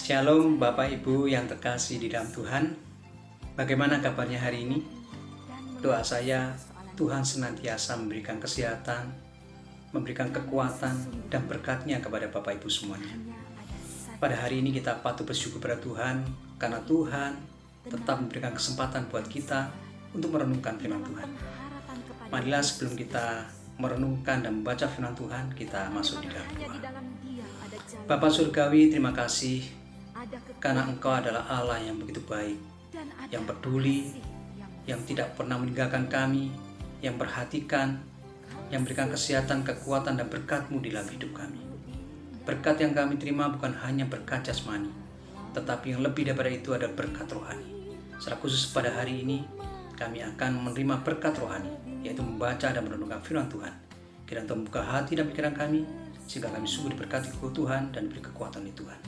Shalom Bapak Ibu yang terkasih di dalam Tuhan. Bagaimana kabarnya hari ini? Doa saya, Tuhan senantiasa memberikan kesehatan, memberikan kekuatan dan berkat-Nya kepada Bapak Ibu semuanya. Pada hari ini kita patut bersyukur pada Tuhan karena Tuhan tetap memberikan kesempatan buat kita untuk merenungkan firman Tuhan. Marilah sebelum kita merenungkan dan membaca firman Tuhan, kita masuk di dalam doa. Bapa Surgawi, terima kasih karena Engkau adalah Allah yang begitu baik, yang peduli, yang tidak pernah meninggalkan kami, yang perhatikan, yang berikan kesehatan, kekuatan, dan berkat-Mu di dalam hidup kami. Berkat yang kami terima bukan hanya berkat jasmani, tetapi yang lebih daripada itu adalah berkat rohani. Secara khusus pada hari ini, kami akan menerima berkat rohani, yaitu membaca dan merenungkan firman Tuhan. Kiranya Tuhan membuka hati dan pikiran kami, sehingga kami sungguh diberkati Tuhan dan diberi kekuatan di Tuhan.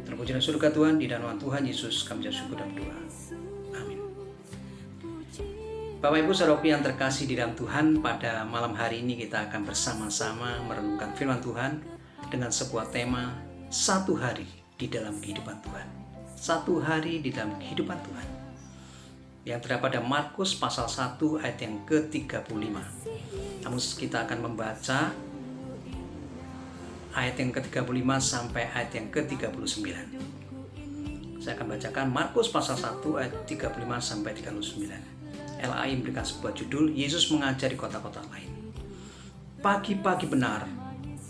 Terpuji dalam surga Tuhan, di dalam nama Tuhan Yesus kami syukur dan berdoa. Amin. Bapak Ibu saudaraku yang terkasih di dalam Tuhan, pada malam hari ini kita akan bersama-sama merenungkan firman Tuhan dengan sebuah tema, satu hari di dalam kehidupan Tuhan. Satu hari di dalam kehidupan Tuhan. Yang terdapat pada Markus pasal 1 ayat yang ke-35. Namun kita akan membaca ayat yang ke-35 sampai ayat yang ke-39. Saya akan bacakan Markus pasal 1 ayat 35 sampai 39. LAI memberikan sebuah judul, Yesus mengajar di kota-kota lain. Pagi-pagi benar,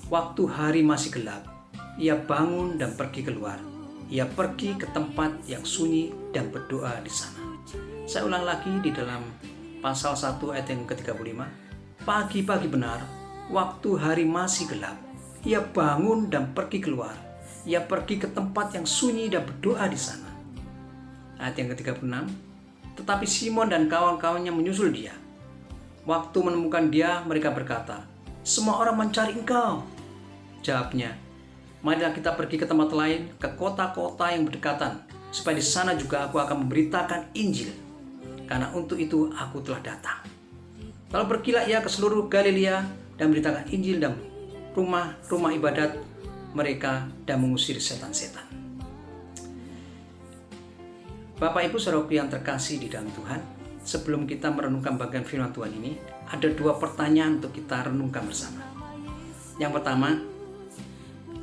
waktu hari masih gelap, ia bangun dan pergi keluar. Ia pergi ke tempat yang sunyi dan berdoa di sana. Saya ulang lagi di dalam pasal 1 ayat yang ke-35. Pagi-pagi benar, waktu hari masih gelap, ia bangun dan pergi keluar. Ia pergi ke tempat yang sunyi dan berdoa di sana. Ayat yang ke-36. Tetapi Simon dan kawan-kawannya menyusul dia. Waktu menemukan dia, mereka berkata, "Semua orang mencari engkau." Jawabnya, "Marilah kita pergi ke tempat lain, ke kota-kota yang berdekatan, supaya di sana juga aku akan memberitakan Injil. Karena untuk itu aku telah datang." Lalu pergilah ia ke seluruh Galilea dan memberitakan Injil dan rumah-rumah ibadat mereka dan mengusir setan-setan. Bapak Ibu saudaraku yang terkasih di dalam Tuhan, sebelum kita merenungkan bagian firman Tuhan ini, ada dua pertanyaan untuk kita renungkan bersama. Yang pertama,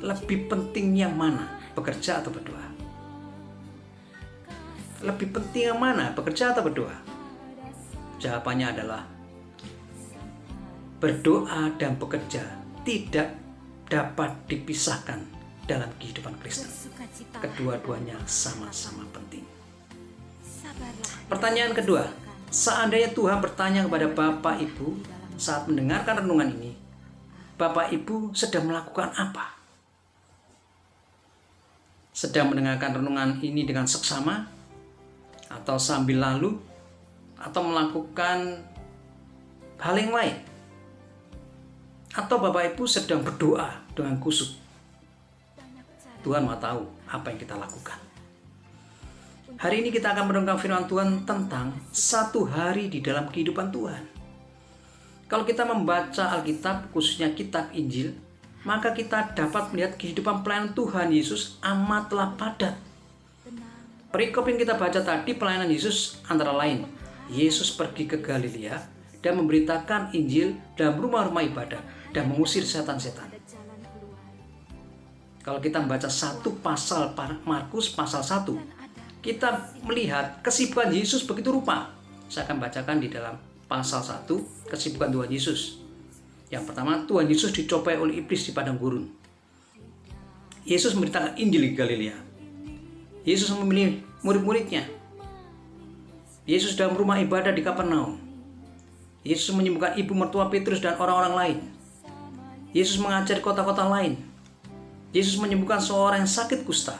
lebih penting yang mana, bekerja atau berdoa? Lebih penting yang mana, bekerja atau berdoa? Jawabannya adalah berdoa dan bekerja tidak dapat dipisahkan dalam kehidupan Kristen. Kedua-duanya sama-sama penting. Pertanyaan kedua, seandainya Tuhan bertanya kepada Bapak Ibu saat mendengarkan renungan ini, Bapak Ibu sedang melakukan apa? Sedang mendengarkan renungan ini dengan seksama? Atau sambil lalu? Atau melakukan hal yang lain? Atau Bapak Ibu sedang berdoa dengan khusyuk? Tuhan mau tahu apa yang kita lakukan. Hari ini kita akan merenungkan firman Tuhan tentang satu hari di dalam kehidupan Tuhan. Kalau kita membaca Alkitab, khususnya kitab Injil, maka kita dapat melihat kehidupan pelayanan Tuhan Yesus amatlah padat. Perikop yang kita baca tadi, pelayanan Yesus antara lain, Yesus pergi ke Galilea dan memberitakan Injil dalam rumah-rumah ibadat dan mengusir setan-setan. Kalau kita membaca satu pasal Markus pasal 1, kita melihat kesibukan Yesus begitu rupa. Saya akan bacakan di dalam pasal 1 kesibukan Tuhan Yesus. Yang pertama, Tuhan Yesus dicobai oleh iblis di padang gurun. Yesus memberitakan Injil di Galilea. Yesus memilih murid-muridnya. Yesus dalam rumah ibadah di Kapernaum. Yesus menyembuhkan ibu mertua Petrus dan orang-orang lain. Yesus mengajar di kota-kota lain. Yesus menyembuhkan seorang yang sakit kusta.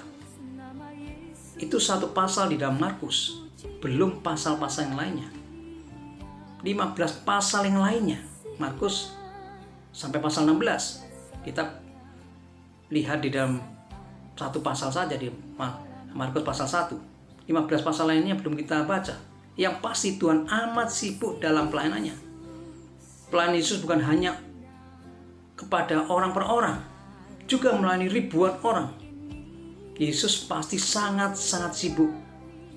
Itu satu pasal di dalam Markus. Belum pasal-pasal yang lainnya. 15 pasal yang lainnya. Markus sampai pasal 16. Kita lihat di dalam satu pasal saja di Markus pasal 1. 15 pasal lainnya belum kita baca. Yang pasti Tuhan amat sibuk dalam pelayanannya. Pelayanan Yesus bukan hanya kepada orang per orang, juga melayani ribuan orang. Yesus pasti sangat-sangat sibuk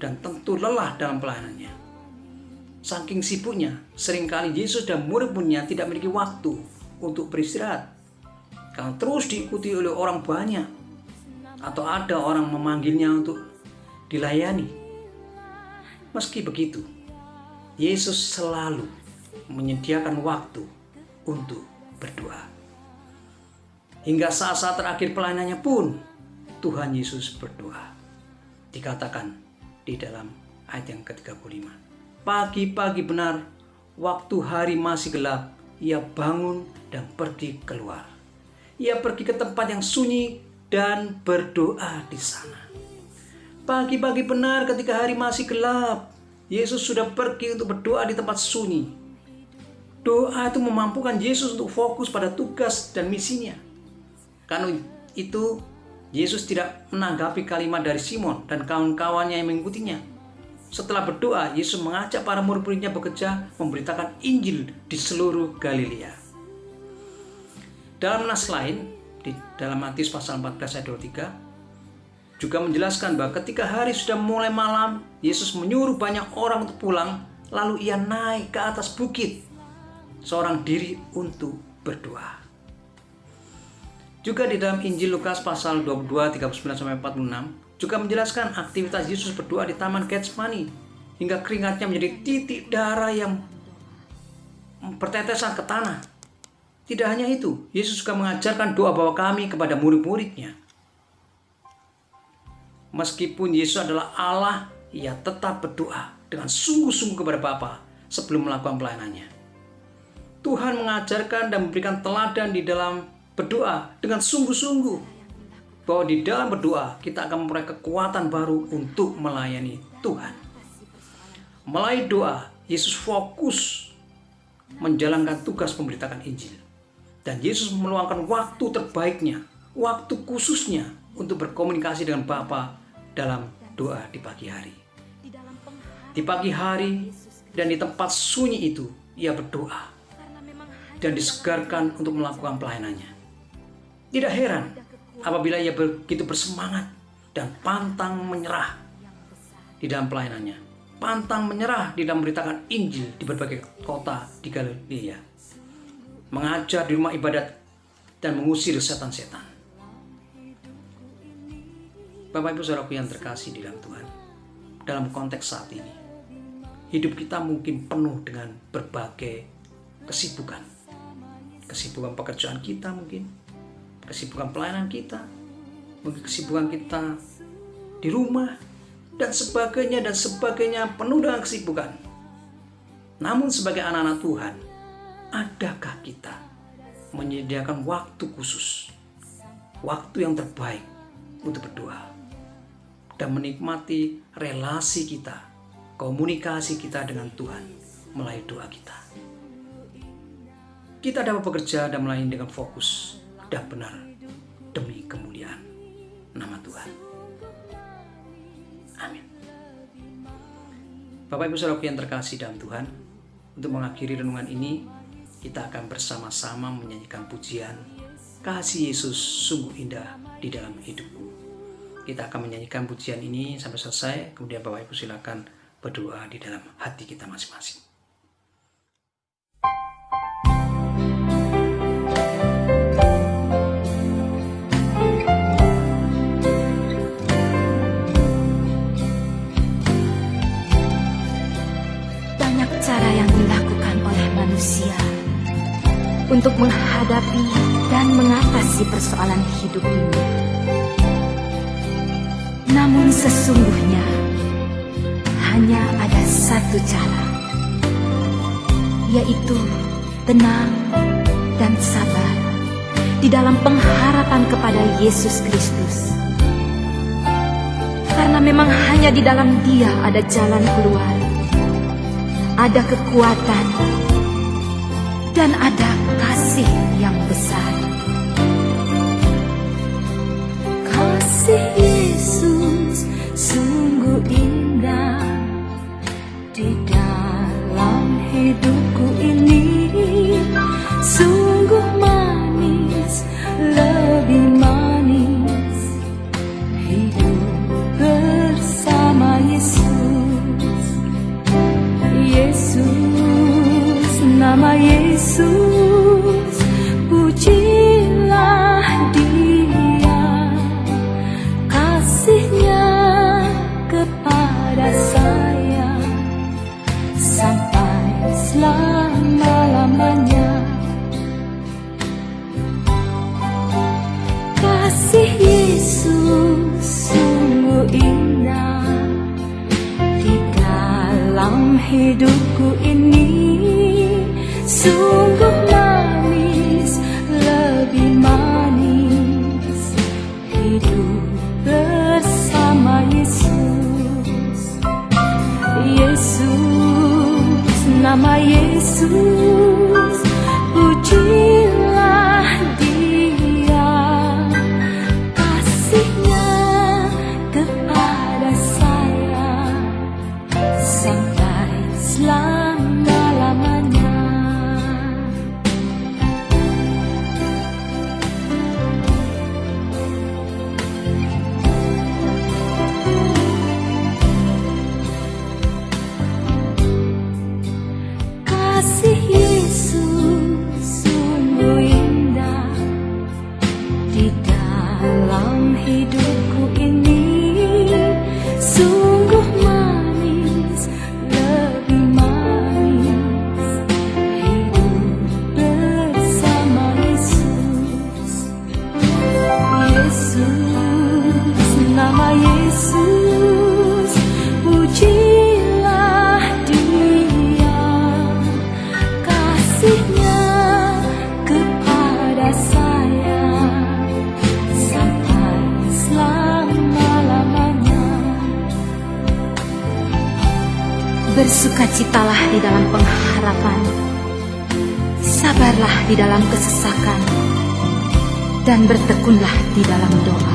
dan tentu lelah dalam pelayanannya. Saking sibuknya, seringkali Yesus dan murid-muridnya tidak memiliki waktu untuk beristirahat karena terus diikuti oleh orang banyak atau ada orang memanggilnya untuk dilayani. Meski begitu, Yesus selalu menyediakan waktu untuk berdoa. Hingga saat-saat terakhir pelayanannya pun Tuhan Yesus berdoa. Dikatakan di dalam ayat yang ke-35. Pagi-pagi benar, waktu hari masih gelap, ia bangun dan pergi keluar. Ia pergi ke tempat yang sunyi dan berdoa di sana. Pagi-pagi benar ketika hari masih gelap, Yesus sudah pergi untuk berdoa di tempat sunyi. Doa itu memampukan Yesus untuk fokus pada tugas dan misinya. Karena itu, Yesus tidak menanggapi kalimat dari Simon dan kawan-kawannya yang mengikutinya. Setelah berdoa, Yesus mengajak para murid-muridnya bekerja memberitakan Injil di seluruh Galilea. Dalam nas lain, di dalam Matius pasal 14 ayat 23, juga menjelaskan bahwa ketika hari sudah mulai malam, Yesus menyuruh banyak orang untuk pulang, lalu ia naik ke atas bukit seorang diri untuk berdoa. Juga di dalam Injil Lukas pasal 22, 39-46 juga menjelaskan aktivitas Yesus berdoa di Taman Getsemani hingga keringatnya menjadi titik darah yang bertetesan ke tanah. Tidak hanya itu, Yesus juga mengajarkan doa Bapa Kami kepada murid-muridnya. Meskipun Yesus adalah Allah, ia tetap berdoa dengan sungguh-sungguh kepada Bapa sebelum melakukan pelayanannya. Tuhan mengajarkan dan memberikan teladan di dalam berdoa dengan sungguh-sungguh, bahwa di dalam berdoa kita akan memperoleh kekuatan baru untuk melayani Tuhan. Melalui doa, Yesus fokus menjalankan tugas memberitakan Injil. Dan Yesus meluangkan waktu terbaiknya, waktu khususnya untuk berkomunikasi dengan Bapa dalam doa di pagi hari. Di pagi hari dan di tempat sunyi itu, ia berdoa dan disegarkan untuk melakukan pelayanannya. Tidak heran apabila ia begitu bersemangat dan pantang menyerah di dalam pelayanannya. Pantang menyerah di dalam memberitakan Injil di berbagai kota di Galilea. Mengajar di rumah ibadat dan mengusir setan-setan. Bapak Ibu Saudaraku yang terkasih di dalam Tuhan, dalam konteks saat ini, hidup kita mungkin penuh dengan berbagai kesibukan. Kesibukan pekerjaan kita mungkin, kesibukan pelayanan kita, mungkin kesibukan kita di rumah, dan sebagainya penuh dengan kesibukan. Namun sebagai anak-anak Tuhan, adakah kita menyediakan waktu khusus, waktu yang terbaik untuk berdoa dan menikmati relasi kita, komunikasi kita dengan Tuhan melalui doa kita? Kita dapat bekerja dan melayani dengan fokus dan benar demi kemuliaan nama Tuhan. Amin. Bapak Ibu Saudaraku yang terkasih dalam Tuhan, untuk mengakhiri renungan ini, kita akan bersama-sama menyanyikan pujian Kasih Yesus Sungguh Indah di Dalam Hidupku. Kita akan menyanyikan pujian ini sampai selesai, kemudian Bapak Ibu silakan berdoa di dalam hati kita masing-masing. Cara yang dilakukan oleh manusia untuk menghadapi dan mengatasi persoalan hidup ini. Namun sesungguhnya hanya ada satu cara, yaitu tenang dan sabar di dalam pengharapan kepada Yesus Kristus. Karena memang hanya di dalam Dia ada jalan keluar, ada kekuatan, dan ada kasih yang besar. Kasih Yesus sungguh indah di dalam hidupku ini, sungguh manis, lebih manis hidupku ini sungguh manis, lebih manis hidup bersama Yesus. Yesus, nama Yesus, pujilah Dia, kasih-Nya kepada saya sampai selama-lamanya. Kasih Yesus sungguh indah di dalam hidupku ini, sungguh manis, lebih manis hidup bersama Yesus. Yesus, nama Yesus, pujilah Dia, kasih-Nya kepada saya sampai selama-lamanya. Bersukacitalah di dalam pengharapan, sabarlah di dalam kesesakan, dan bertekunlah di dalam doa.